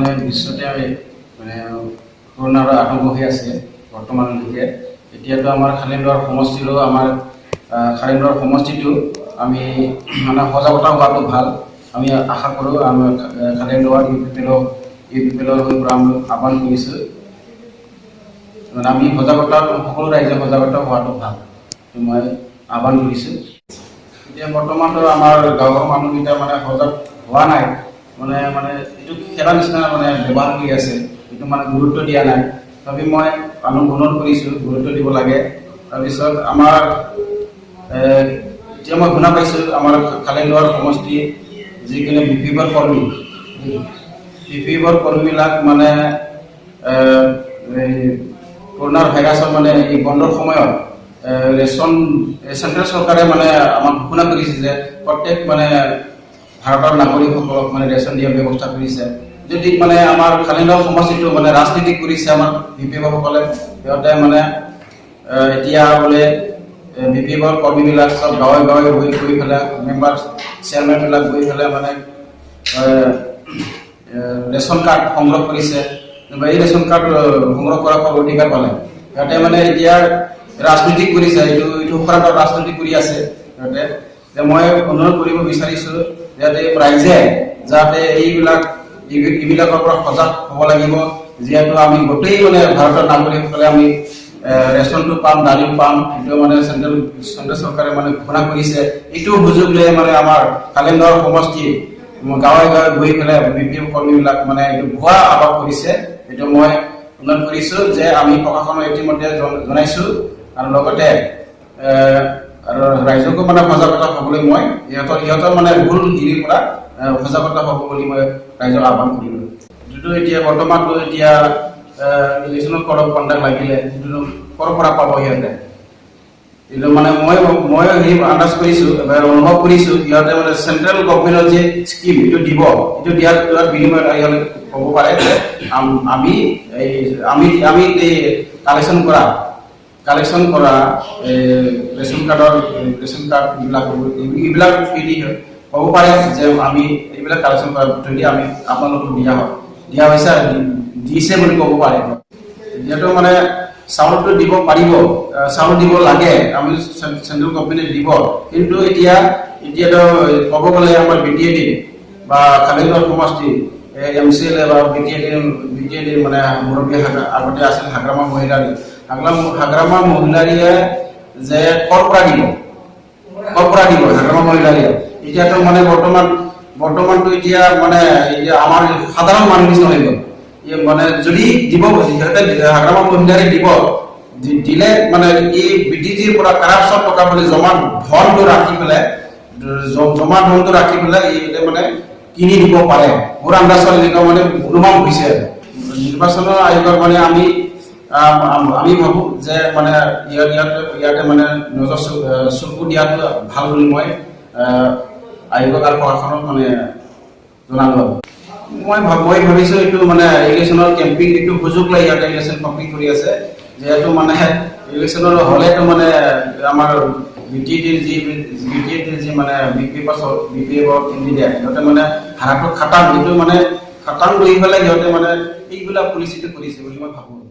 মানে বিশ্বতে মানে কৰোনাৰ আতংক হৈ আছে বৰ্তমানলৈকে। এতিয়াতো আমাৰ খালিন্দাৰ সমষ্টিৰো আমাৰ খালিন্দাৰ সমষ্টিটো আমি মানে সজাগতা হোৱাটো ভাল। আমি আশা কৰোঁ আমাৰ খালিন্দাৰ ইউপিপিএলৰ হৈ পৰা আমি আহ্বান কৰিছোঁ মানে আমি সজাগতা সকলো ৰাইজে সজাগতা হোৱাটো ভাল মই আহ্বান কৰিছোঁ। এতিয়া বৰ্তমানতো আমাৰ গাঁৱৰ মানুহকেইটা মানে সজাগ হোৱা নাই, মানে এইটো খেলা নিচিনা মানে ব্যৱহাৰ কৰি আছে, এইটো মানে গুৰুত্ব দিয়া নাই। তথাপি মই অনুৰোধ কৰিছোঁ গুৰুত্ব দিব লাগে। তাৰপিছত আমাৰ এতিয়া মই শুনা পাইছোঁ আমাৰ খালিন্দাৰ সমষ্টি যিখিনি বিপিএফৰ কৰ্মীবিলাক মানে কৰোনাৰ ভাইৰাছৰ মানে এই বন্ধৰ সময়ত ৰেচন চেন্ট্ৰেল চৰকাৰে মানে আমাক ঘোষণা কৰিছে যে প্ৰত্যেক মানে ভাৰতৰ নাগৰিকসকলক মানে ৰেচন দিয়াৰ ব্যৱস্থা কৰিছে। যদি মানে আমাৰ খালিন্দাৰ সমষ্টিটো মানে ৰাজনীতি কৰিছে আমাৰ বিপিএফসকলে, সিহঁতে মানে এতিয়া বোলে বিপিএফৰ কৰ্মীবিলাক চব গাঁৱে গাঁৱে গৈ পেলাই মেম্বাৰ চেয়াৰমেনবিলাক গৈ পেলাই মানে ৰেচন কাৰ্ড সংগ্ৰহ কৰিছে। এই ৰেচন কাৰ্ড সংগ্ৰহ কৰাৰ অধিকাৰ পালে সিহঁতে মানে এতিয়া ৰাজনীতি কৰিছে, এইটো সফলতা ৰাজনীতি কৰি আছে সিহঁতে। মই অনুৰোধ কৰিব বিচাৰিছোঁ যাতে ৰাইজে যাতে এইবিলাকৰ পৰা সজাগ হ'ব লাগিব। যিহেতু আমি গোটেই মানে ভাৰতৰ নাগৰিকসকলে আমি ৰেচনটো পাম, দালি পাম, এইটো মানে চেন্ট্ৰেল চৰকাৰে মানে ঘোষণা কৰিছে। এইটো সুযোগ লৈ মানে আমাৰ খালিন্দাৰ সমষ্টি গাঁৱে গাঁৱে গৈ পেলাই বিপিএফ কৰ্মীবিলাক মানে এইটো ভুৱা আলাপ কৰিছে। এইটো মই অনুৰোধ কৰিছোঁ যে আমি প্ৰশাসনক ইতিমধ্যে জনাইছোঁ আৰু লগতে ৰাইজকো মানে সজাগতা হ'বলৈ মই ইহঁতৰ মানে ভুল হেৰিৰ পৰা সজাগতা হ'ব বুলি মই ৰাইজক আহ্বান কৰিলোঁ। যিটো এতিয়া বৰ্তমানটো এতিয়া ইলেকশ্যনৰ ক'ড অফ কণ্ডাক্ট লাগিলে যিটো ক'ৰ পৰা পাব সিহঁতে, এইটো মানে মই সেই আন্দাজ কৰিছোঁ অনুভৱ কৰিছোঁ সিহঁতে মানে চেন্ট্ৰেল গভৰ্ণমেণ্টৰ যে স্কিম এইটো দিব, এইটো দিয়াৰ বিনিময়ত সিহঁতে ক'ব পাৰে যে আমি এই কালেকশ্যন কৰা ৰেচন কাৰ্ড এইবিলাক ক'ব পাৰে যে আমি এইবিলাক কালেকশ্যন কৰাৰ যদি আমি আপোনালোকক দিয়া হৈছে দিছে বুলি ক'ব পাৰে। যিহেতু মানে চাউলটো দিব পাৰিব, চাউল দিব লাগে, আমি চেন্ট্ৰেল গভৰ্ণমেণ্টে দিব, কিন্তু এতিয়াতো ক'ব গ'লে আমাৰ BTAD বা খালিন্দাৰ সমষ্টি MCLA বা BTAD মানে মুৰব্বী আগতে আছিল হাগ্ৰামা মহিলাৰী যে ক'ৰ পৰা দিব হাগ্ৰামা মহিলাৰীয়ে। এতিয়াতো মানে বৰ্তমানটো এতিয়া মানে আমাৰ সাধাৰণ মানুহ নিচিনা হৈ গ'ল। মানে যদি দিব হাগ্ৰামা মহিলাৰী দিলে মানে এই BTADৰ পৰা কাৰাপশ্যন টকা বুলি জমা ধনটো ৰাখি পেলাই মানে কিনি দিব পাৰে। মোৰ আন্দাজত এনেকুৱা মানে অনুমান হৈছে। নিৰ্বাচন আয়োগৰ মানে আমি ভাবোঁ যে মানে ইয়াতে মানে নজৰ চকু দিয়াটো ভাল বুলি মই আয়োগক আৰু প্ৰশাসনক মানে জনালোঁ। মই ভাবিছোঁ এইটো মানে ইলেকশ্যনৰ কেম্পিং এইটো সুযোগ লৈ ইয়াতে ইলেকশ্যন কেম্পিং কৰি আছে। যিহেতু মানে ইলেকশ্যনৰ হ'লেতো মানে আমাৰ BTADৰ যি মানে বিপিএফৰ কেণ্ডিডেট সিহঁতে মানে হাৰাটো খাটাং, এইটো মানে খাটাং লৈ পেলাই সিহঁতে মানে এইবিলাক পলিচিটো কৰিছে বুলি মই ভাবোঁ।